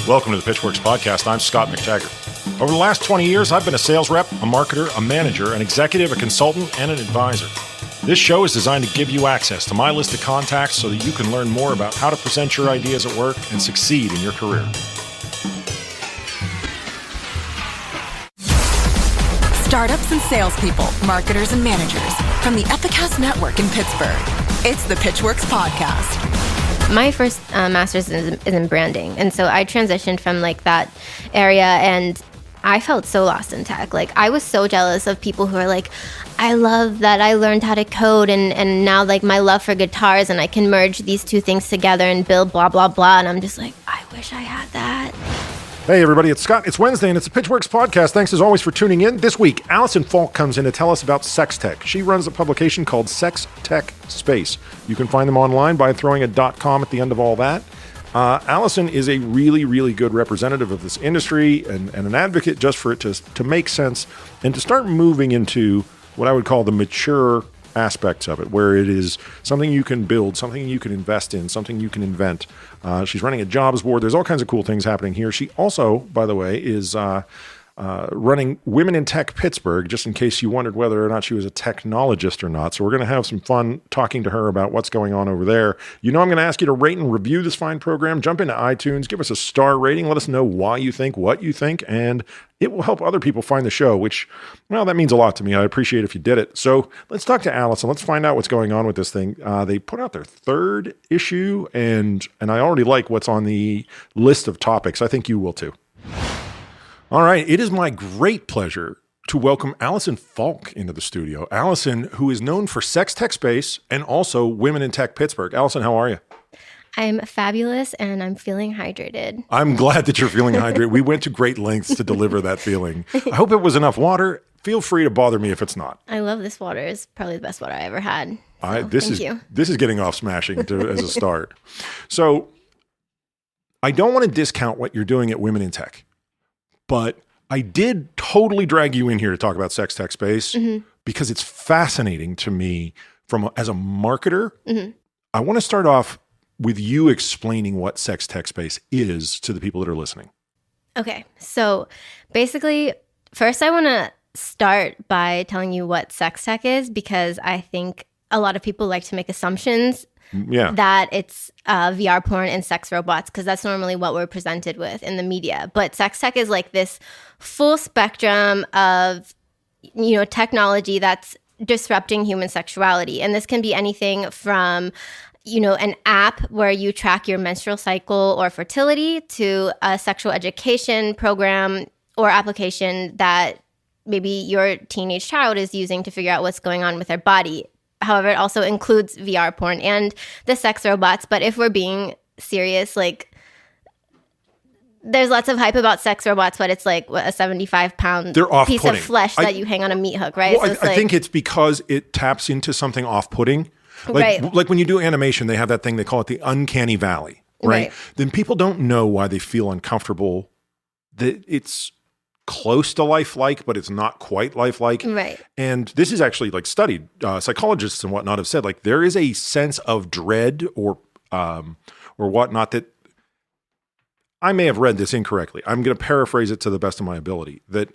Welcome to the Pitchwerks podcast. I'm Scot MacTaggart. Over the last 20 years, I've been a sales rep, a marketer, a manager, an executive, a consultant, and an advisor. This show is designed to give you access to my list of contacts so that you can learn more about how to present your ideas at work and succeed in your career. Startups and salespeople, marketers and managers from the Epicast Network in Pittsburgh. It's the Pitchwerks podcast. My first master's is in branding, and so I transitioned from that area, and I felt so lost in tech. I was so jealous of people who are like, I love that I learned how to code, and now my love for guitars, and I can merge these two things together and build blah blah blah, and I'm just like, I wish I had that. Hey everybody, it's Scott. It's Wednesday and it's a Pitchwerks podcast. Thanks as always for tuning in. This week, Alison Falk comes in to tell us about sex tech. She runs a publication called SexTechSpace. You can find them online by throwing a .com at the end of all that. Alison is a really, really good representative of this industry and an advocate just for it to make sense and to start moving into what I would call the mature aspects of it, where it is something you can build, something you can invest in, something you can invent. She's running a jobs board. There's all kinds of cool things happening here. She also, by the way, is running Women in Tech Pittsburgh, just in case you wondered whether or not she was a technologist or not. So we're going to have some fun talking to her about what's going on over there. You know, I'm going to ask you to rate and review this fine program. Jump into iTunes, give us a star rating. Let us know why you think, what you think, and it will help other people find the show, which, well, that means a lot to me. I appreciate if you did it. So let's talk to Alison. Let's find out what's going on with this thing. They put out their third issue, and I already like what's on the list of topics. I think you will too. All right, it is my great pleasure to welcome Alison Falk into the studio. Alison, who is known for SexTechSpace and also Women in Tech Pittsburgh. Alison, how are you? I'm fabulous, and I'm feeling hydrated. I'm glad that you're feeling hydrated. We went to great lengths to deliver that feeling. I hope it was enough water. Feel free to bother me if it's not. I love this water. It's probably the best water I ever had. So, This is getting off smashing as a start. So I don't want to discount what you're doing at Women in Tech. But I did totally drag you in here to talk about SexTechSpace because it's fascinating to me as a marketer. Mm-hmm. I want to start off with you explaining what SexTechSpace is to the people that are listening. Okay. So basically, first I want to start by telling you what sex tech is, because I think a lot of people like to make assumptions that it's VR porn and sex robots, because that's normally what we're presented with in the media. But sex tech is this full spectrum of, technology that's disrupting human sexuality. And this can be anything from, an app where you track your menstrual cycle or fertility, to a sexual education program or application that maybe your teenage child is using to figure out what's going on with their body. However, it also includes VR porn and the sex robots. But if we're being serious, there's lots of hype about sex robots, but it's a 75-pound piece of flesh that you hang on a meat hook, right? Well, so I think it's because it taps into something off-putting. Like when you do animation, they have that thing, they call it the uncanny valley, right? Then people don't know why they feel uncomfortable, that it's close to lifelike, but it's not quite lifelike. Right. And this is actually studied. Psychologists and whatnot have said there is a sense of dread or whatnot that I may have read this incorrectly. I'm going to paraphrase it to the best of my ability, that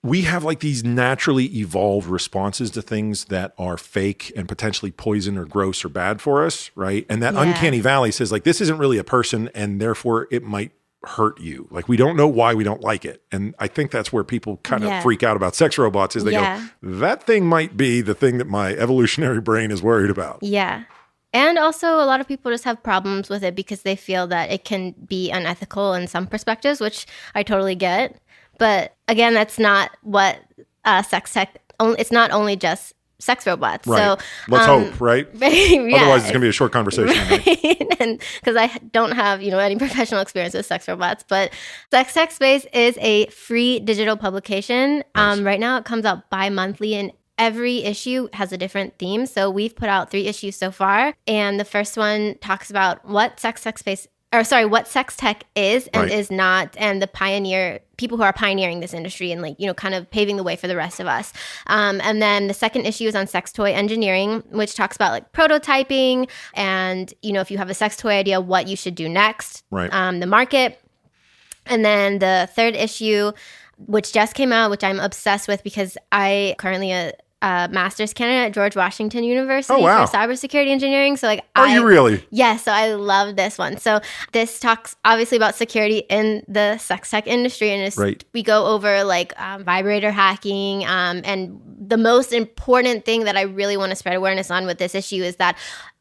we have these naturally evolved responses to things that are fake and potentially poison or gross or bad for us, right? And that uncanny valley says this isn't really a person, and therefore it might hurt you. We don't know why we don't like it. And I think that's where people kind of freak out about sex robots, is they go, that thing might be the thing that my evolutionary brain is worried about. Yeah. And also a lot of people just have problems with it because they feel that it can be unethical in some perspectives, which I totally get. But again, that's not what sex tech, it's not only just sex robots. Right. So let's hope, right? Otherwise, it's going to be a short conversation. Right? And because I don't have, any professional experience with sex robots, but SexTechSpace is a free digital publication. Nice. Right now, it comes out bi-monthly, and every issue has a different theme. So we've put out 3 issues so far, and the first one talks about what SexTechSpace what sex tech is and Right. is not, and the people who are pioneering this industry and kind of paving the way for the rest of us. And then the second issue is on sex toy engineering, which talks about like prototyping and, if you have a sex toy idea, what you should do next, Right. The market. And then the third issue, which just came out, which I'm obsessed with because I currently a master's candidate at George Washington University wow. for cybersecurity engineering. So Are you really? Yeah, so I love this one. So this talks obviously about security in the sex tech industry, and Right. we go over like vibrator hacking, and the most important thing that I really want to spread awareness on with this issue is that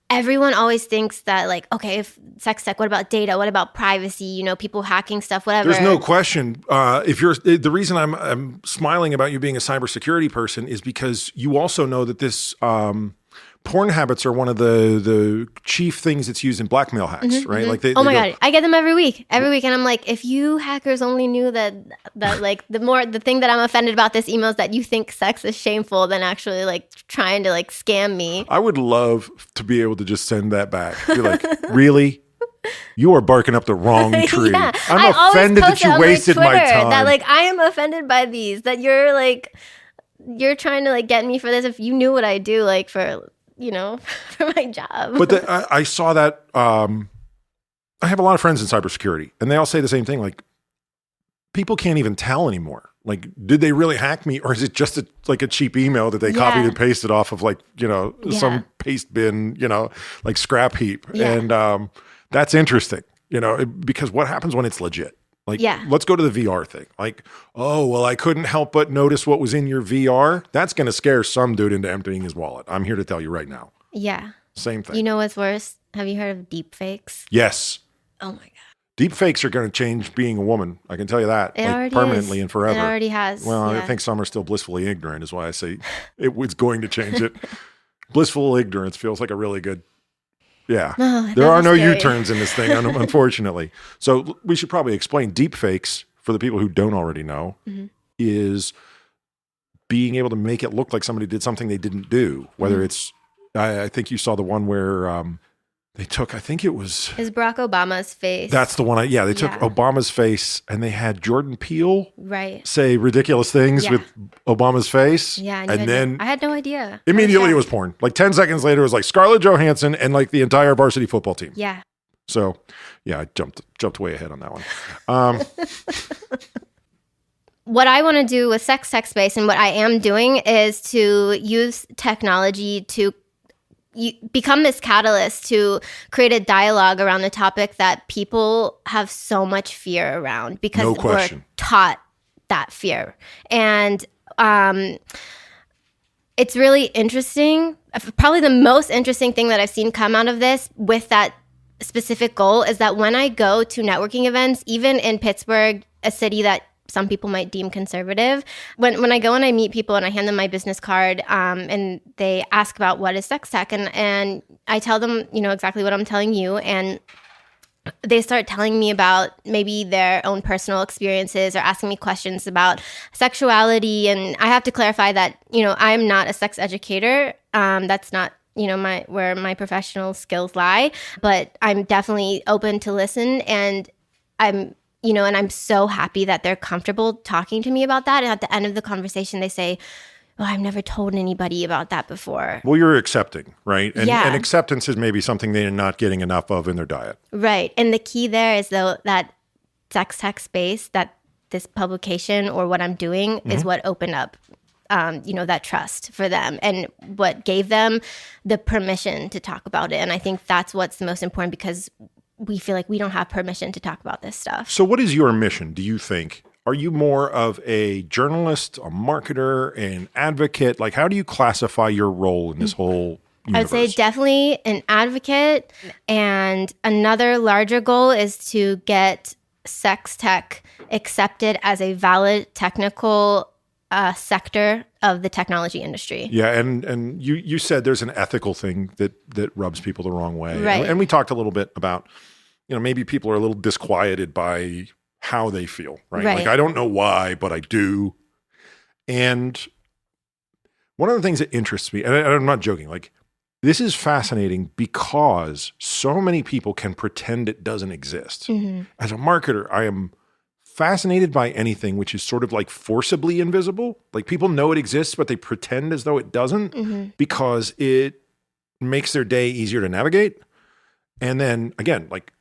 everyone always thinks that like, okay, if sex tech, what about data? What about privacy? People hacking stuff, whatever. There's no question. The reason I'm smiling about you being a cybersecurity person is because you also know that this porn habits are one of the chief things that's used in blackmail hacks, right? Mm-hmm. Like they my go, God, I get them every week, and I'm like, if you hackers only knew that like the thing that I'm offended about this email is that you think sex is shameful than actually like trying to like scam me. I would love to be able to just send that back. You're like, really? You are barking up the wrong tree. Yeah. I'm I always offended post that it you on wasted my Twitter time. That like I am offended by these. That you're trying to like get me for this. If you knew what I do, like for for my job. But I saw that. I have a lot of friends in cybersecurity, and they all say the same thing. Like, people can't even tell anymore. Like, did they really hack me, or is it just a cheap email that they copied and pasted off of some paste bin, like scrap heap? Yeah. And that's interesting, because what happens when it's legit? Like, let's go to the VR thing. Like, oh, well, I couldn't help but notice what was in your VR. That's going to scare some dude into emptying his wallet. I'm here to tell you right now. Yeah. Same thing. You know what's worse? Have you heard of deep fakes? Yes. Oh my God. Deep fakes are going to change being a woman. I can tell you that. It already permanently is. and forever. It already has. Well, yeah. I think some are still blissfully ignorant is why I say it was going to change it. Blissful ignorance feels like a really good... Yeah. Oh, there are no scary. U-turns in this thing, unfortunately. So we should probably explain deep fakes for the people who don't already know is being able to make it look like somebody did something they didn't do. Whether it's, I think you saw the one where they took, I think it was... Is Barack Obama's face. That's the one. They took Obama's face and they had Jordan Peele say ridiculous things with Obama's face. Yeah. And then I had no idea. Immediately it was porn. Like 10 seconds later, it was like Scarlett Johansson and like the entire varsity football team. Yeah. So, yeah, I jumped way ahead on that one. What I want to do with SexTechSpace and what I am doing is to use technology to become this catalyst to create a dialogue around a topic that people have so much fear around because we're taught that fear. And it's really interesting. Probably the most interesting thing that I've seen come out of this with that specific goal is that when I go to networking events, even in Pittsburgh, a city that some people might deem conservative, when I go and I meet people and I hand them my business card and they ask about what is sex tech and I tell them, exactly what I'm telling you, and they start telling me about maybe their own personal experiences or asking me questions about sexuality. And I have to clarify that, I'm not a sex educator. That's not where my professional skills lie, but I'm definitely open to listen, and I'm so happy that they're comfortable talking to me about that. And at the end of the conversation, they say, "Oh, I've never told anybody about that before." Well, you're accepting, right? And acceptance is maybe something they're not getting enough of in their diet. Right. And the key there is though that SexTechSpace, that this publication or what I'm doing is what opened up that trust for them and what gave them the permission to talk about it. And I think that's what's the most important, because we feel like we don't have permission to talk about this stuff. So what is your mission, do you think? Are you more of a journalist, a marketer, an advocate? Like, how do you classify your role in this whole universe? I would say definitely an advocate. And another larger goal is to get sex tech accepted as a valid technical sector of the technology industry. Yeah, and you said there's an ethical thing that rubs people the wrong way. Right. And we talked a little bit about, maybe people are a little disquieted by how they feel, right? Like, I don't know why, but I do. And one of the things that interests me, and I'm not joking, like, This is fascinating because so many people can pretend it doesn't exist. As a marketer, I am fascinated by anything which is sort of like forcibly invisible. Like people know it exists, but they pretend as though it doesn't because it makes their day easier to navigate. And then again, like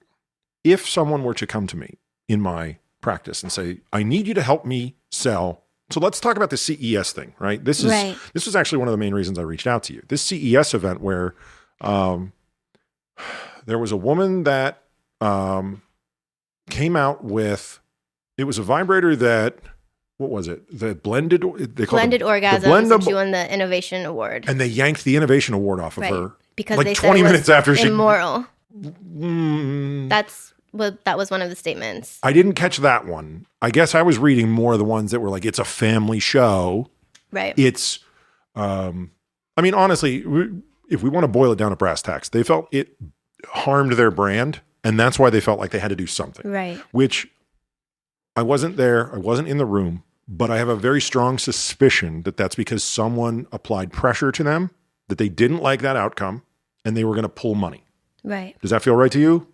if someone were to come to me in my practice and say, I need you to help me sell. So let's talk about the CES thing, right? This was actually one of the main reasons I reached out to you. This CES event where there was a woman that came out with, it was a vibrator that, what was it? The blended orgasms. And she won the innovation award. And they yanked the innovation award off of her. Because like they 20 said minutes after she... immoral. That was one of the statements. I didn't catch that one. I guess I was reading more of the ones that were like, it's a family show. Right. It's, I mean, honestly, if we want to boil it down to brass tacks, they felt it harmed their brand. And that's why they felt like they had to do something. Right. Which I wasn't there. I wasn't in the room. But I have a very strong suspicion that that's because someone applied pressure to them, that they didn't like that outcome, and they were going to pull money. Right. Does that feel right to you?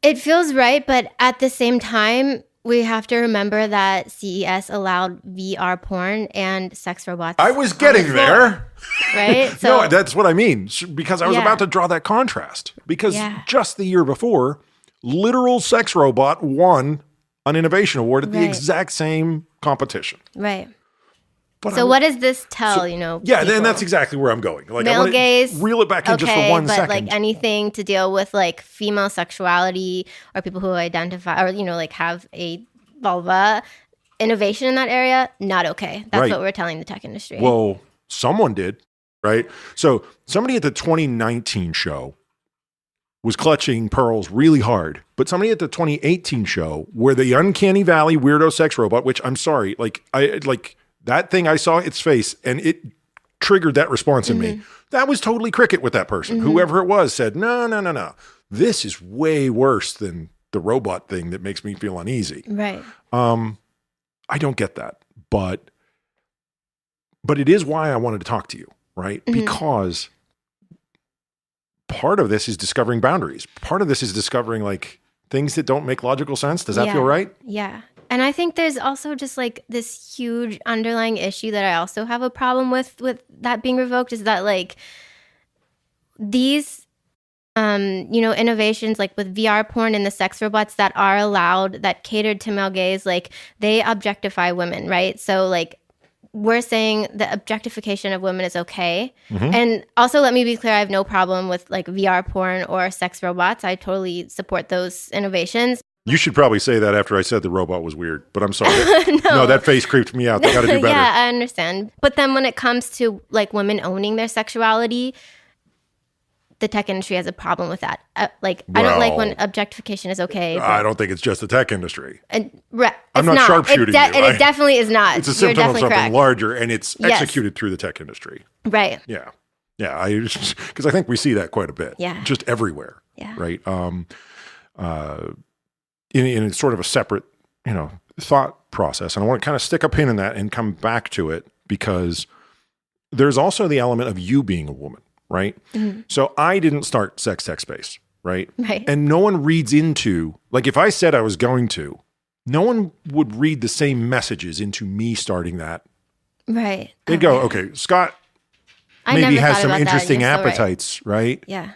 It feels right, but at the same time, we have to remember that CES allowed VR porn and sex robots. I was getting there. Right? So, no, that's what I mean. Because I was about to draw that contrast. Because just the year before, literal sex robot won an innovation award at the exact same competition. Right. But so what does this tell, Yeah, people? then that's exactly where I'm going. Like, male I want gaze, to reel it back in just for 1 second. But like anything to deal with like female sexuality or people who identify or, like have a vulva, innovation in that area, not okay. That's what we're telling the tech industry. Well, someone did, right? So somebody at the 2019 show was clutching pearls really hard. But somebody at the 2018 show where the Uncanny Valley weirdo sex robot, which I'm sorry, that thing, I saw its face and it triggered that response in me. That was totally cricket with that person. Whoever it was said, no. This is way worse than the robot thing that makes me feel uneasy. Right. I don't get that. But it is why I wanted to talk to you, right? Because part of this is discovering boundaries. Part of this is discovering like things that don't make logical sense. Does that feel right? Yeah. And I think there's also just like this huge underlying issue that I also have a problem with that being revoked is that like these, innovations like with VR porn and the sex robots that are allowed, that catered to male gaze, like they objectify women, right? So like we're saying the objectification of women is okay. And also let me be clear, I have no problem with like VR porn or sex robots. I totally support those innovations. You should probably say that after I said the robot was weird, but I'm sorry. No, that face creeped me out. They got to do better. Yeah, I understand. But then when it comes to like women owning their sexuality, the tech industry has a problem with that. I don't like when objectification is okay. I don't think it's just the tech industry. I'm not sharpshooting you. It definitely is not. It's a symptom of something larger, and it's executed through the tech industry. Right. Yeah. Yeah. Because I think we see that quite a bit. Yeah. Just everywhere. Yeah. Right. In sort of a separate, thought process. And I want to kind of stick a pin in that and come back to it because there's also the element of you being a woman, right? So I didn't start SexTechSpace, right? Right. And no one reads into, like if I said I was going to, no one would read the same messages into me starting that. Right. They'd go, okay, Scott maybe has some interesting appetites, right? Yeah.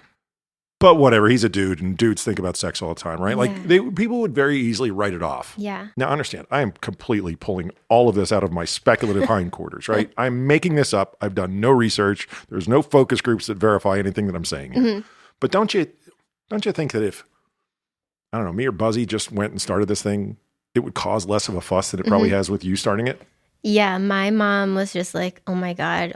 But whatever, he's a dude, and dudes think about sex all the time, right? Like people would very easily write it off. Yeah. Now, understand, I am completely pulling all of this out of my speculative hindquarters, right? I'm making this up. I've done no research. There's no focus groups that verify anything that I'm saying here. But don't you think that if, I don't know, me or Buzzy just went and started this thing, it would cause less of a fuss than it probably has with you starting it? Yeah, my mom was just like, oh my God,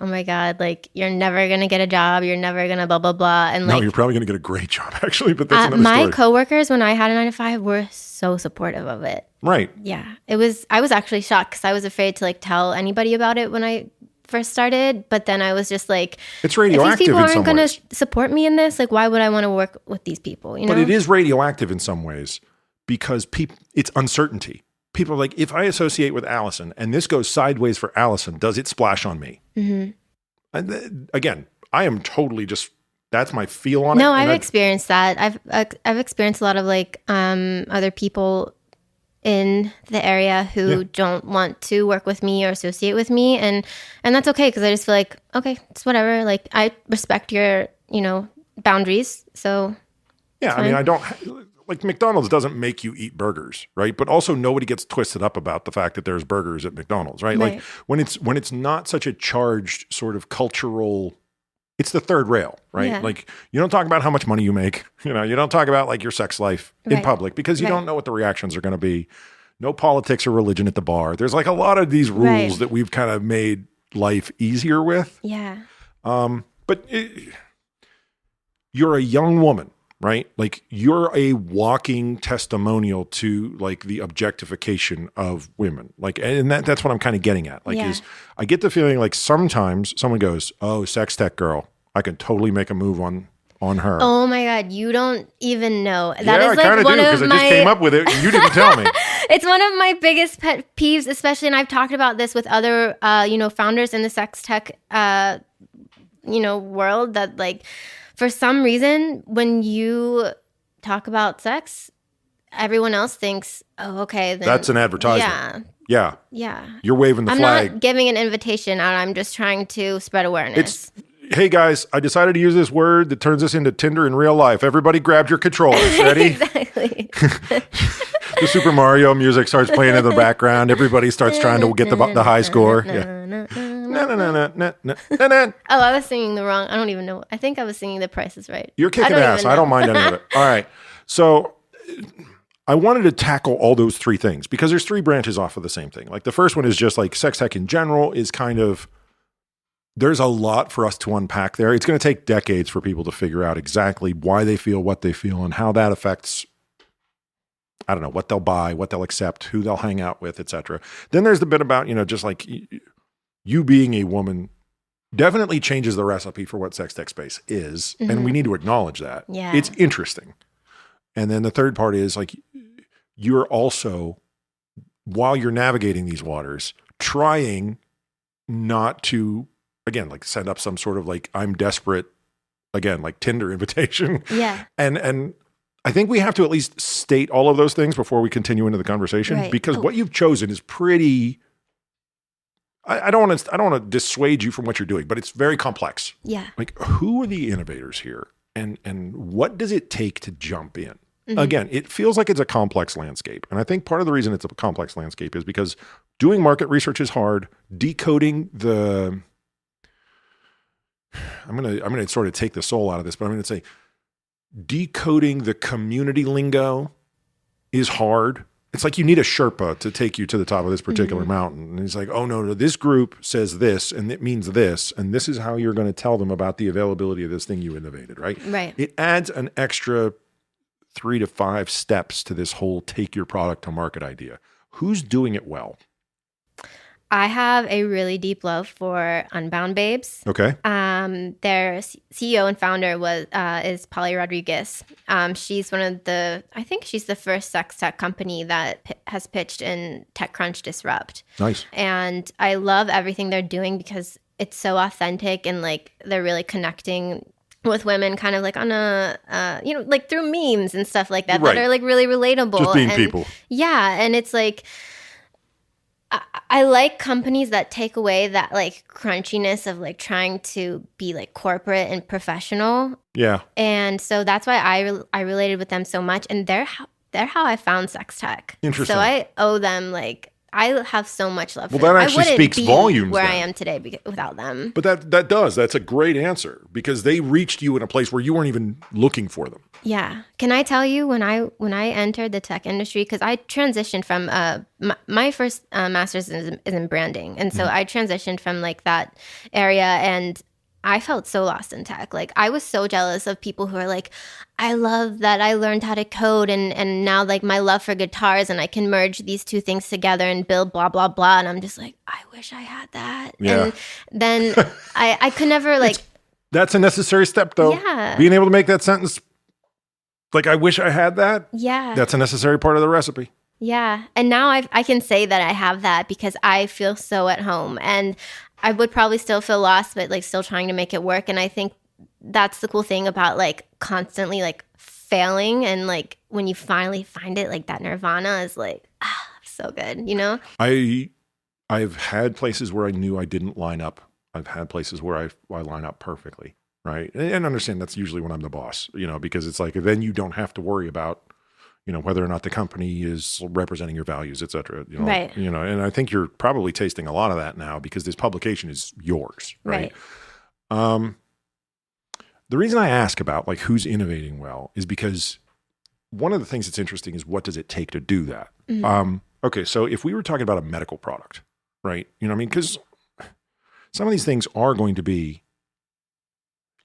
like you're never going to get a job. You're never going to blah, blah, blah. And no, you're probably going to get a great job actually, but that's another my story. coworkers, when I had a 9-to-5, were so supportive of it. Right. Yeah, I was actually shocked because I was afraid to like tell anybody about it when I first started. But then I was just like, it's radioactive. If these people in some aren't going ways. to support me in this, like why would I want to work with these people? But it is radioactive in some ways because it's uncertainty. People are like, if I associate with Alison and this goes sideways for Alison, does it splash on me? And again, I am totally just, that's my feel on it. No, I've experienced that. I've experienced a lot of like other people in the area who don't want to work with me or associate with me, and that's okay, because I just feel like, okay, it's whatever. Like, I respect your, boundaries. So yeah, I mean, I don't like, McDonald's doesn't make you eat burgers, right? But also nobody gets twisted up about the fact that there's burgers at McDonald's, right? Like when it's not such a charged sort of cultural, it's the third rail, right? Yeah. Like, you don't talk about how much money you make. You don't talk about like your sex life in public, because you don't know what the reactions are going to be. No politics or religion at the bar. There's like a lot of these rules that we've kind of made life easier with. Yeah. But you're a young woman, right? Like, you're a walking testimonial to like the objectification of women. Like, and that's what I'm kind of getting at. Like, is I get the feeling like sometimes someone goes, "Oh, sex tech girl, I can totally make a move on her." Oh my God, you don't even know. That is like one of my... I just came up with it and you didn't tell me. It's one of my biggest pet peeves, especially, and I've talked about this with other, founders in the sex tech, world, that like, for some reason, when you talk about sex, everyone else thinks, oh, okay, then that's an advertisement. Yeah. You're waving the flag. I'm not giving an invitation out. I'm just trying to spread awareness. Hey guys, I decided to use this word that turns us into Tinder in real life. Everybody grab your controllers. Ready? Exactly. The Super Mario music starts playing in the background. Everybody starts trying to get the high score. Yeah. Oh, I was singing the wrong. I don't even know. I think I was singing The Price is Right. You're kicking ass. I don't mind any of it. All right. So I wanted to tackle all those three things because there's three branches off of the same thing. Like, the first one is just like sex tech in general is kind of, there's a lot for us to unpack there. It's going to take decades for people to figure out exactly why they feel what they feel and how that affects, I don't know, what they'll buy, what they'll accept, who they'll hang out with, etc. Then there's the bit about, just like you being a woman definitely changes the recipe for what SexTechSpace is. Mm-hmm. And we need to acknowledge that. Yeah. It's interesting. And then the third part is like, you're also, while you're navigating these waters, trying not to, again, like send up some sort of like, I'm desperate, again, like Tinder invitation. Yeah. And I think we have to at least state all of those things before we continue into the conversation, because what you've chosen is pretty, I don't want to dissuade you from what you're doing, but it's very complex. Yeah. Like, who are the innovators here? And what does it take to jump in? Mm-hmm. Again, it feels like it's a complex landscape. And I think part of the reason it's a complex landscape is because doing market research is hard. Decoding the, I'm gonna sort of take the soul out of this, but I'm gonna say decoding the community lingo is hard. It's like you need a Sherpa to take you to the top of this particular mountain. And he's like, oh, no, this group says this, and it means this, and this is how you're going to tell them about the availability of this thing you innovated, right? Right. It adds an extra 3 to 5 steps to this whole take your product to market idea. Who's doing it well? I have a really deep love for Unbound Babes. Okay. Their CEO and founder is Polly Rodriguez. She's I think she's the first sex tech company that has pitched in TechCrunch Disrupt. Nice. And I love everything they're doing because it's so authentic and like they're really connecting with women kind of like on a, like through memes and stuff like that, that are like really relatable. Just being people. Yeah. And it's like, I like companies that take away that like crunchiness of like trying to be like corporate and professional. Yeah. And so that's why I related with them so much. And they're how I found sex tech. Interesting. So I owe them like, I have so much love for them. Well, that actually I speaks volumes where then. I am today without them. But that's a great answer because they reached you in a place where you weren't even looking for them. Yeah. Can I tell you when I entered the tech industry, because I transitioned from my first master's is in branding. And so I transitioned from like that area and I felt so lost in tech. Like I was so jealous of people who are like, I love that I learned how to code and now like my love for guitars and I can merge these two things together and build blah, blah, blah. And I'm just like, I wish I had that. Yeah. And then I could never like. That's a necessary step though. Yeah. Being able to make that sentence, like, I wish I had that. Yeah. That's a necessary part of the recipe. Yeah. And now I can say that I have that because I feel so at home. And I would probably still feel lost, but like still trying to make it work. And I think that's the cool thing about like constantly like failing, and like when you finally find it, like that nirvana is like so good, you know? I've had places where I knew I didn't line up. I've had places where I line up perfectly, right? And understand that's usually when I'm the boss, you know, because it's like then you don't have to worry about, you know, whether or not the company is representing your values, et cetera. You know, right. You know, and I think you're probably tasting a lot of that now because this publication is yours, right? The reason I ask about like who's innovating well is because one of the things that's interesting is what does it take to do that? Mm-hmm. Okay, so if we were talking about a medical product, right? You know what I mean? Because some of these things are going to be,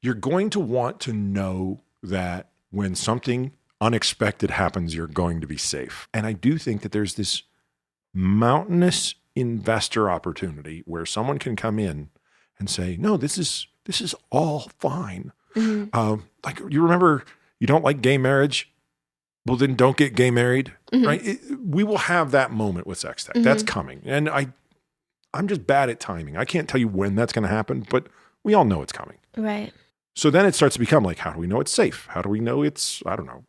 you're going to want to know that when something unexpected happens, you're going to be safe. And I do think that there's this mountainous investor opportunity where someone can come in and say, no, this is all fine. Mm-hmm. Like you remember, you don't like gay marriage? Well, then don't get gay married, mm-hmm. right? We will have that moment with sex tech. Mm-hmm. That's coming. And I'm just bad at timing. I can't tell you when that's going to happen, but we all know it's coming. Right. So then it starts to become like, how do we know it's safe? How do we know it's, I don't know,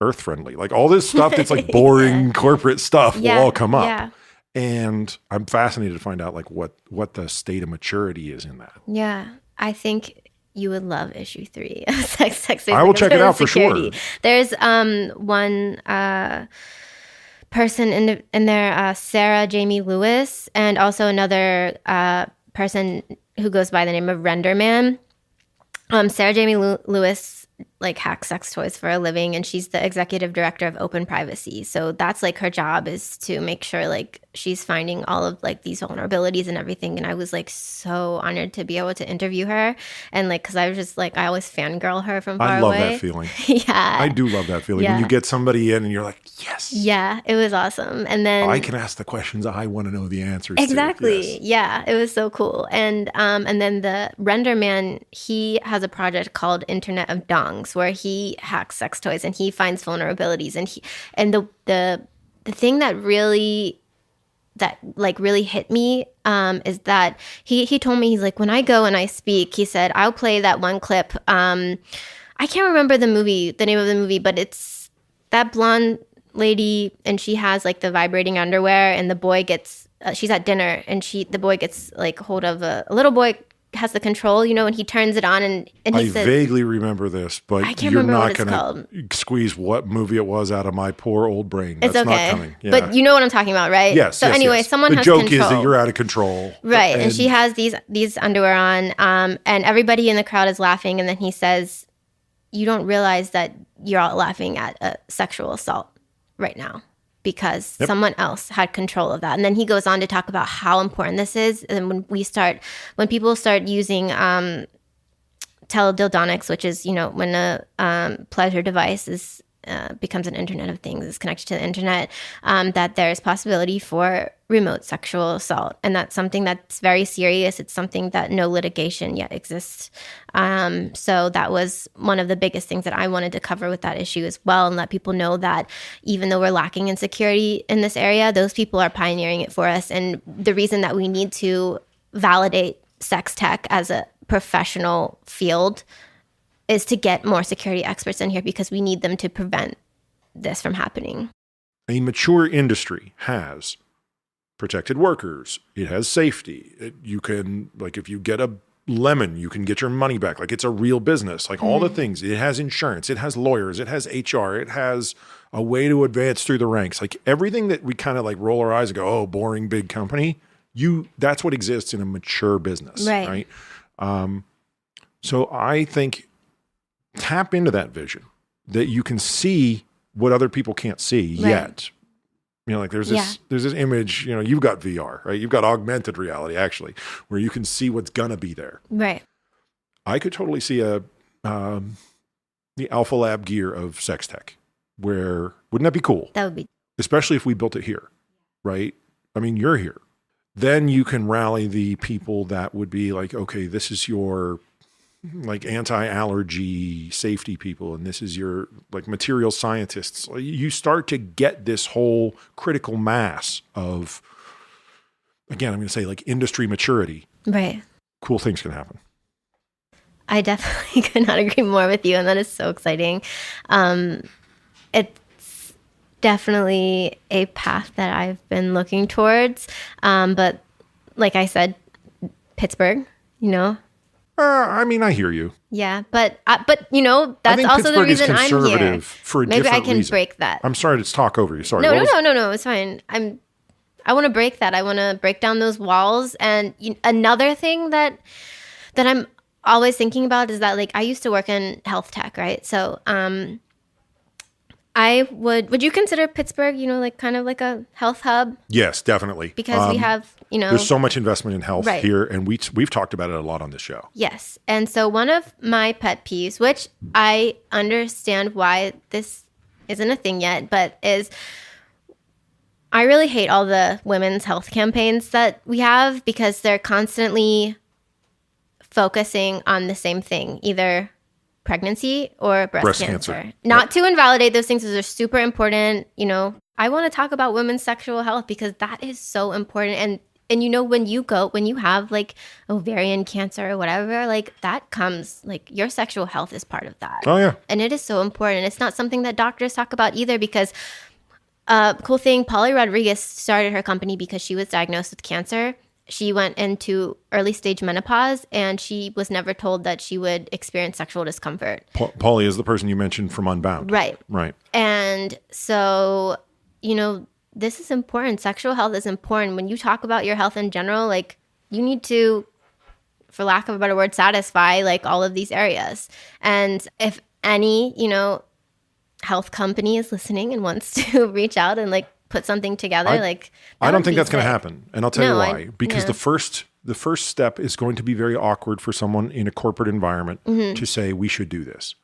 earth friendly? Like all this stuff that's like boring corporate stuff will all come up. Yeah. And I'm fascinated to find out like what the state of maturity is in that. Yeah. I think you would love issue 3 of SexTechSpace. I will check it out for sure. There's one person in there, Sarah Jamie Lewis, and also another person who goes by the name of Renderman. Sarah Jamie Lewis like hacks sex toys for a living, and she's the executive director of Open Privacy. So that's like her job, is to make sure like she's finding all of like these vulnerabilities and everything. And I was like so honored to be able to interview her, and like because I was just like I always fangirl her from far away. I love that feeling. Yeah, I do love that feeling when you get somebody in and you're like, yes. Yeah, it was awesome. And then I can ask the questions I want to know the answers exactly. to. Yes. Yeah, it was so cool. And then the Renderman, he has a project called Internet of Dongs, where he hacks sex toys and he finds vulnerabilities, and the thing that really hit me is that he told me, he's like, when I go and I speak, he said, I'll play that one clip. I can't remember the name of the movie, but it's that blonde lady and she has like the vibrating underwear, and the boy gets she's at dinner and the boy gets like hold of a little boy has the control, you know, and he turns it on and he says, vaguely remember this, but you're not going to squeeze what movie it was out of my poor old brain. That's it's okay. Not coming. Yeah. But you know what I'm talking about, right? Yes. So anyway, someone has control. The joke is that you're out of control. Right. And she has these underwear on, and everybody in the crowd is laughing. And then he says, you don't realize that you're all laughing at a sexual assault right now, because someone else had control of that. And then he goes on to talk about how important this is. And when people start using teledildonics, which is, you know, when a pleasure device becomes an Internet of Things, is connected to the internet, that there's possibility for remote sexual assault. And that's something that's very serious. It's something that no litigation yet exists. So that was one of the biggest things that I wanted to cover with that issue as well, and let people know that even though we're lacking in security in this area, those people are pioneering it for us. And the reason that we need to validate sex tech as a professional field is to get more security experts in here, because we need them to prevent this from happening. A mature industry has protected workers. It has safety. You can, like, if you get a lemon, you can get your money back. Like, it's a real business. Like, all the things. It has insurance. It has lawyers. It has HR. It has a way to advance through the ranks. Like, everything that we kind of like roll our eyes and go, oh, boring big company. That's what exists in a mature business. Right. So I think tap into that vision, that you can see what other people can't see yet. You know, like there's this image, you know, you've got VR, right? You've got augmented reality, actually, where you can see what's going to be there. Right. I could totally see the Alpha Lab gear of sex tech, where, wouldn't that be cool? That would be. Especially if we built it here, right? I mean, you're here. Then you can rally the people that would be like, okay, this is your like anti-allergy safety people, and this is your like material scientists. You start to get this whole critical mass of again, I'm going to say like industry maturity, right, cool things can happen. I definitely could not agree more with you, and that is so exciting. It's definitely a path that I've been looking towards. But like I said, Pittsburgh, you know. I mean, I hear you. Yeah, but you know, that's also Pittsburgh the reason I'm here. Conservative for a Maybe I different can reason. break that. I'm sorry to talk over you. Sorry. No, it's fine. I want to break that. I want to break down those walls. And another thing that I'm always thinking about is that, like, I used to work in health tech, right? So, would you consider Pittsburgh, you know, like kind of like a health hub? Yes, definitely. Because we have, you know, there's so much investment in health right. here, and we've talked about it a lot on this show. Yes. And so one of my pet peeves, which I understand why this isn't a thing yet, but is I really hate all the women's health campaigns that we have because they're constantly focusing on the same thing, either pregnancy or breast cancer. Not to invalidate those things, those are super important. You know, I want to talk about women's sexual health because that is so important. And you know, when you have like ovarian cancer or whatever, like that comes, like your sexual health is part of that. Oh yeah. And it is so important. It's not something that doctors talk about either because cool thing, Polly Rodriguez started her company because she was diagnosed with cancer. She went into early stage menopause and she was never told that she would experience sexual discomfort. Polly is the person you mentioned from Unbound. Right. Right. And so, you know, this is important. Sexual health is important. When you talk about your health in general, like you need to, for lack of a better word, satisfy like all of these areas. And if any, you know, health company is listening and wants to reach out and like put something together, I don't think that's going to happen, and I'll tell you why. Because yeah. the first step is going to be very awkward for someone in a corporate environment to say we should do this.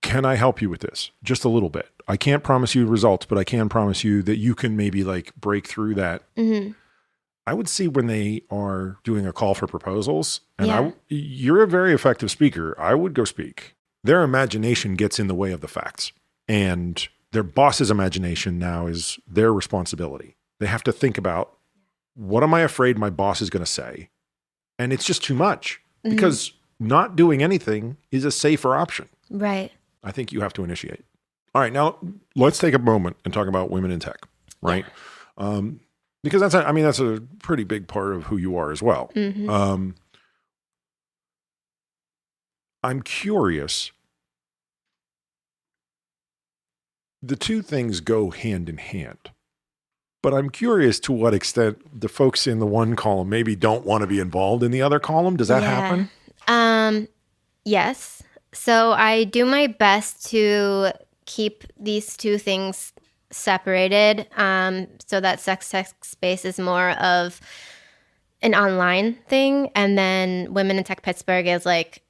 Can I help you with this? Just a little bit. I can't promise you results, but I can promise you that you can maybe like break through that. I would see when they are doing a call for proposals, and you're a very effective speaker. I would go speak. Their imagination gets in the way of the facts, and their boss's imagination now is their responsibility. They have to think about, what am I afraid my boss is going to say? And it's just too much because not doing anything is a safer option. Right. I think you have to initiate. All right, now let's take a moment and talk about women in tech, right? Yeah. Because that's a pretty big part of who you are as well. I'm curious. The two things go hand in hand, but I'm curious to what extent the folks in the one column maybe don't want to be involved in the other column. Does that happen? Yes. So I do my best to keep these two things separated, so that SexTechSpace is more of an online thing, and then Women in Tech Pittsburgh is like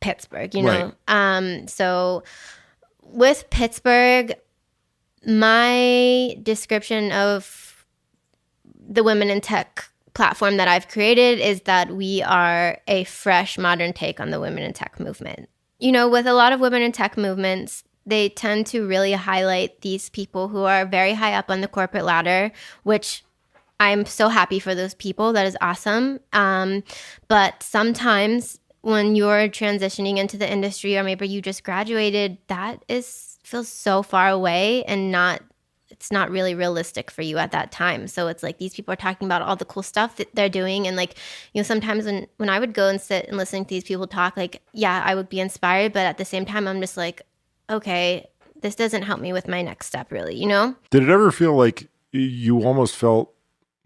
Pittsburgh, you know? Right. So with Pittsburgh, my description of the Women in Tech platform that I've created is that we are a fresh, modern take on the Women in Tech movement. You know, with a lot of Women in Tech movements, they tend to really highlight these people who are very high up on the corporate ladder, which I'm so happy for those people. That is awesome. But sometimes when you're transitioning into the industry, or maybe you just graduated, feels so far away and it's not really realistic for you at that time. So it's like these people are talking about all the cool stuff that they're doing. And like, you know, sometimes when I would go and sit and listen to these people talk, like, yeah, I would be inspired. But at the same time, I'm just like, okay, this doesn't help me with my next step really, you know? Did it ever feel like you almost felt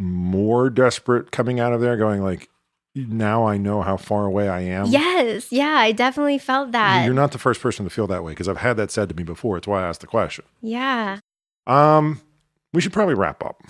more desperate coming out of there going like, now I know how far away I am? Yes. Yeah, I definitely felt that. You're not the first person to feel that way because I've had that said to me before. It's why I asked the question. Yeah. We should probably wrap up.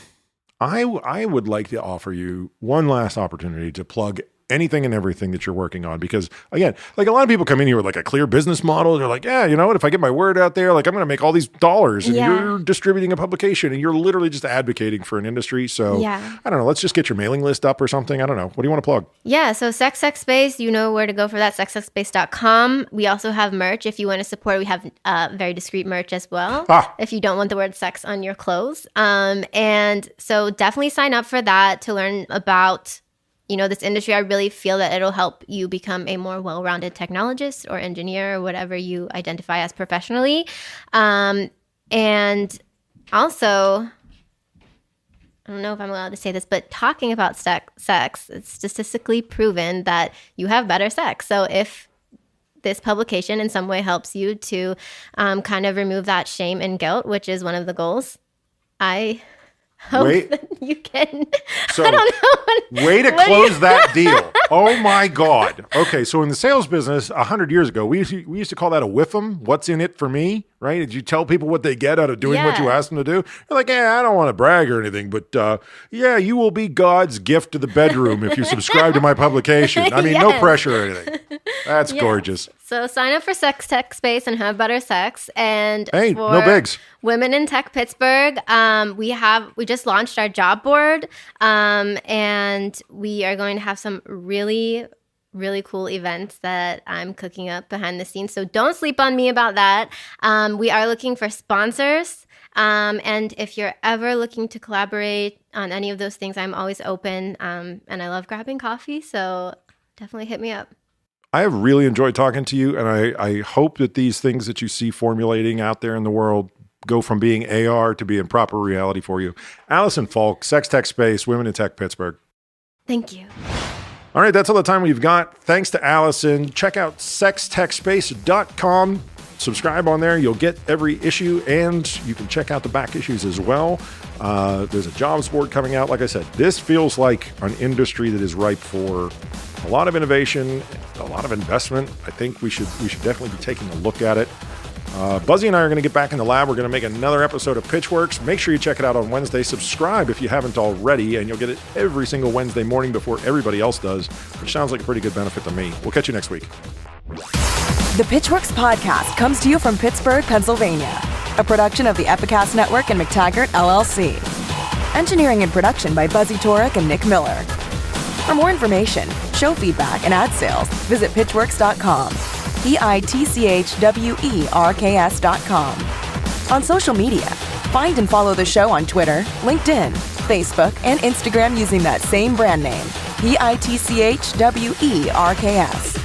I would like to offer you one last opportunity to plug anything and everything that you're working on. Because again, like a lot of people come in here with like a clear business model. They're like, yeah, you know what? If I get my word out there, like I'm going to make all these dollars, and you're distributing a publication and you're literally just advocating for an industry. So I don't know, let's just get your mailing list up or something. I don't know. What do you want to plug? Yeah. So SexTechSpace, you know where to go for that, sextechspace.com. We also have merch. If you want to support, we have very discreet merch as well. If you don't want the word sex on your clothes. And so definitely sign up for that to learn about this industry. I really feel that it'll help you become a more well-rounded technologist or engineer or whatever you identify as professionally. And also, I don't know if I'm allowed to say this, but talking about sex, it's statistically proven that you have better sex. So if this publication in some way helps you to kind of remove that shame and guilt, which is one of the goals, I hope that you can. So, I don't know. Way to close that deal. Oh my God. Okay, so in the sales business 100 years ago, we used to call that a whiff'em. What's in it for me, right? Did you tell people what they get out of doing what you asked them to do? You're like, I don't want to brag or anything, but you will be God's gift to the bedroom if you subscribe to my publication. I mean, no pressure or anything. That's gorgeous. So sign up for SexTechSpace and have better sex. And hey, for no bigs. Women in Tech Pittsburgh, we just launched our job board, and we are going to have some really, really cool events that I'm cooking up behind the scenes. So don't sleep on me about that. We are looking for sponsors. And if you're ever looking to collaborate on any of those things, I'm always open. And I love grabbing coffee. So definitely hit me up. I have really enjoyed talking to you, and I hope that these things that you see formulating out there in the world go from being AR to being proper reality for you. Alison Falk, SexTechSpace, Women in Tech Pittsburgh. Thank you. All right, that's all the time we've got. Thanks to Alison. Check out sextechspace.com. Subscribe on there. You'll get every issue, and you can check out the back issues as well. There's a jobs board coming out. Like I said, this feels like an industry that is ripe for a lot of innovation, a lot of investment. I think we should definitely be taking a look at it. Buzzy and I are going to get back in the lab. We're going to make another episode of Pitchwerks. Make sure you check it out on Wednesday. Subscribe if you haven't already, and you'll get it every single Wednesday morning before everybody else does, which sounds like a pretty good benefit to me. We'll catch you next week. The Pitchwerks podcast comes to you from Pittsburgh, Pennsylvania, a production of the Epicast Network and MacTaggart, LLC. Engineering and production by Buzzy Torek and Nick Miller. For more information, show feedback, and ad sales, visit pitchwerks.com. pitchwerks.com. On social media, find and follow the show on Twitter, LinkedIn, Facebook, and Instagram using that same brand name, pitchwerks.